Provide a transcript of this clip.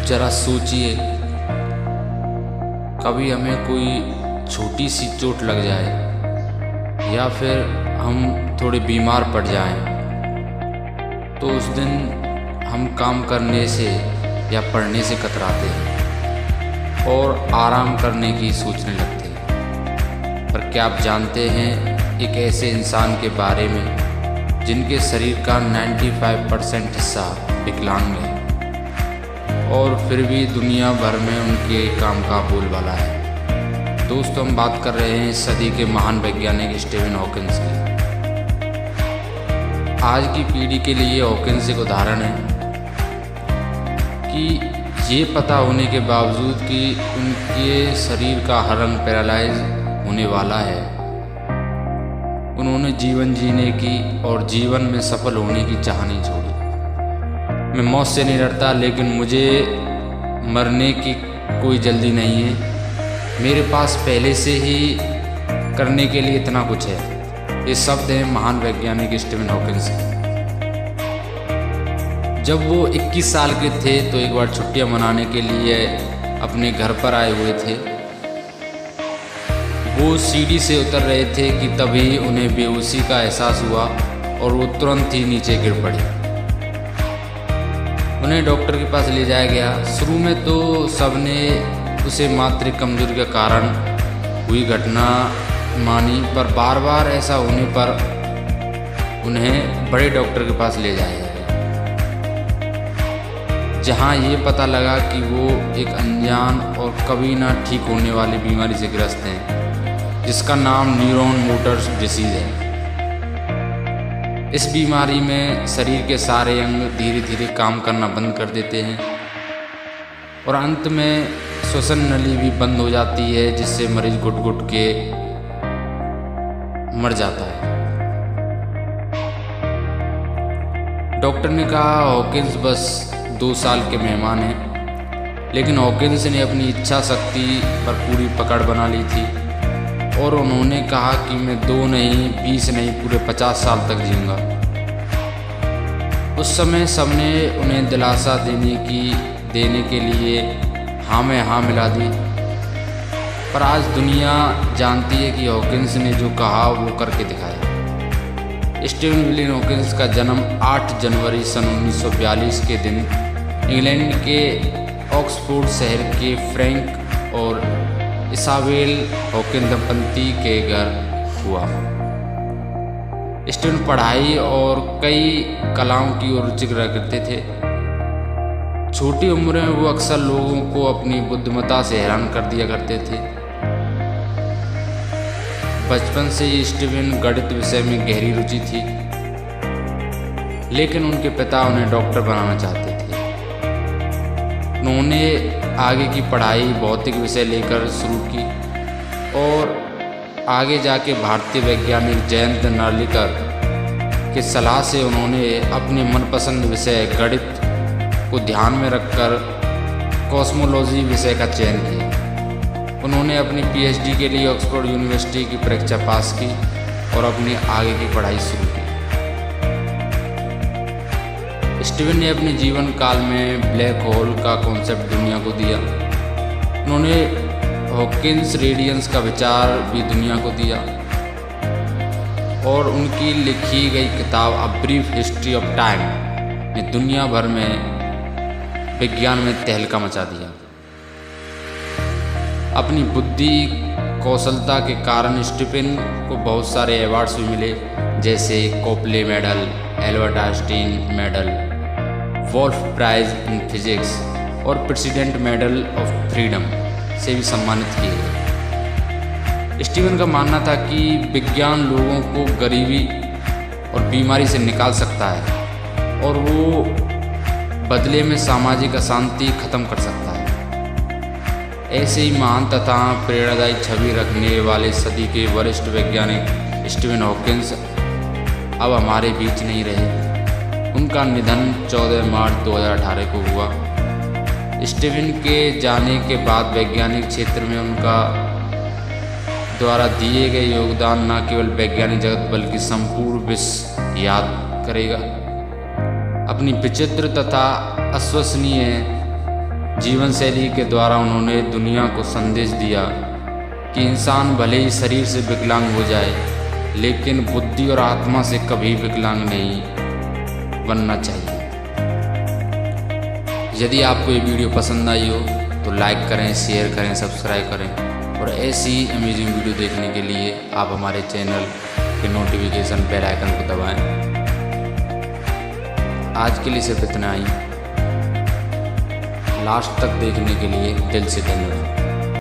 जरा सोचिए, कभी हमें कोई छोटी सी चोट लग जाए या फिर हम थोड़े बीमार पड़ जाएं, तो उस दिन हम काम करने से या पढ़ने से कतराते हैं और आराम करने की सोचने लगते हैं। पर क्या आप जानते हैं एक ऐसे इंसान के बारे में जिनके शरीर का 95% हिस्सा विकलांग है और फिर भी दुनिया भर में उनके काम का बोलबाला है। दोस्तों, हम बात कर रहे हैं सदी के महान वैज्ञानिक स्टीफन हॉकिंस की। आज की पीढ़ी के लिए हॉकिंस एक उदाहरण है कि ये पता होने के बावजूद कि उनके शरीर का हर अंग पैरालाइज होने वाला है, उन्होंने जीवन जीने की और जीवन में सफल होने की चाह नहीं छोड़ी। मैं मौत से नहीं डरता, लेकिन मुझे मरने की कोई जल्दी नहीं है। मेरे पास पहले से ही करने के लिए इतना कुछ है। ये शब्द हैं महान वैज्ञानिक स्टीफन हॉकिंस के। जब वो 21 साल के थे तो एक बार छुट्टियां मनाने के लिए अपने घर पर आए हुए थे। वो सीढ़ी से उतर रहे थे कि तभी उन्हें बेहोशी का एहसास हुआ और वो तुरंत ही नीचे गिर पड़ी। उन्हें डॉक्टर के पास ले जाया गया। शुरू में तो सबने उसे मानसिक कमजोरी के कारण हुई घटना मानी, पर बार बार ऐसा होने पर उन्हें बड़े डॉक्टर के पास ले जाया गया, जहां ये पता लगा कि वो एक अनजान और कभी ना ठीक होने वाली बीमारी से ग्रस्त हैं, जिसका नाम न्यूरॉन मोटर डिसीज है। इस बीमारी में शरीर के सारे अंग धीरे धीरे काम करना बंद कर देते हैं और अंत में श्वसन नली भी बंद हो जाती है, जिससे मरीज घुट घुट के मर जाता है। डॉक्टर ने कहा हॉकिंस बस 2 साल के मेहमान हैं, लेकिन हॉकिंस ने अपनी इच्छा शक्ति पर पूरी पकड़ बना ली थी और उन्होंने कहा कि मैं 2 नहीं, 20 नहीं, पूरे 50 साल तक जीऊँगा। उस समय सबने उन्हें दिलासा देने के लिए हाँ में हाँ मिला दी, पर आज दुनिया जानती है कि हॉकिंस ने जो कहा वो करके दिखाया। स्टीफन विलियम हॉकिंस का जन्म 8 जनवरी सन 1942 के दिन इंग्लैंड के ऑक्सफोर्ड शहर के फ्रैंक और इसाबेल हॉकिंस दंपति के घर हुआ। स्टीफन पढ़ाई और कई कलाओं की ओर रुचि रखते थे। छोटी उम्र में वो अक्सर लोगों को अपनी बुद्धिमत्ता से हैरान कर दिया करते थे। बचपन से ही स्टीफन गणित विषय में गहरी रुचि थी, लेकिन उनके पिता उन्हें डॉक्टर बनाना चाहते थे। उन्होंने आगे की पढ़ाई भौतिक विषय लेकर शुरू की और आगे जाके भारतीय वैज्ञानिक जयंत नार्लिकर की सलाह से उन्होंने अपने मनपसंद विषय गणित को ध्यान में रखकर कॉस्मोलॉजी विषय का चयन किया। उन्होंने अपनी पीएचडी के लिए ऑक्सफोर्ड यूनिवर्सिटी की परीक्षा पास की और अपनी आगे की पढ़ाई शुरू की। स्टीफन ने अपने जीवन काल में ब्लैक होल का कॉन्सेप्ट दुनिया को दिया। उन्होंने हॉकिंस रेडियंस का विचार भी दुनिया को दिया और उनकी लिखी गई किताब a brief history of time ने दुनिया भर में विज्ञान में तहलका मचा दिया। अपनी बुद्धि कौशलता के कारण स्टीफन को बहुत सारे अवार्ड्स भी मिले, जैसे Copley Medal, Albert Einstein Medal, Wolf Prize in Physics और प्रेसिडेंट मेडल ऑफ फ्रीडम से भी सम्मानित किए गए। स्टीफन का मानना था कि विज्ञान लोगों को गरीबी और बीमारी से निकाल सकता है और वो बदले में सामाजिक अशांति खत्म कर सकता है। ऐसे ही महान तथा प्रेरणादायी छवि रखने वाले सदी के वरिष्ठ वैज्ञानिक स्टीफन हॉकिंस अब हमारे बीच नहीं रहे। उनका निधन 14 मार्च 2018 को हुआ। स्टीफन के जाने के बाद वैज्ञानिक क्षेत्र में उनका द्वारा दिए गए योगदान न केवल वैज्ञानिक जगत बल्कि संपूर्ण विश्व याद करेगा। अपनी विचित्र तथा अविश्वसनीय जीवन शैली के द्वारा उन्होंने दुनिया को संदेश दिया कि इंसान भले ही शरीर से विकलांग हो जाए, लेकिन बुद्धि और आत्मा से कभी विकलांग नहीं बनना चाहिए। यदि आपको ये वीडियो पसंद आई हो तो लाइक करें, शेयर करें, सब्सक्राइब करें और ऐसी ही अमेजिंग वीडियो देखने के लिए आप हमारे चैनल के नोटिफिकेशन बेल आइकन को दबाएं। आज के लिए सिर्फ इतना ही। लास्ट तक देखने के लिए दिल से धन्यवाद।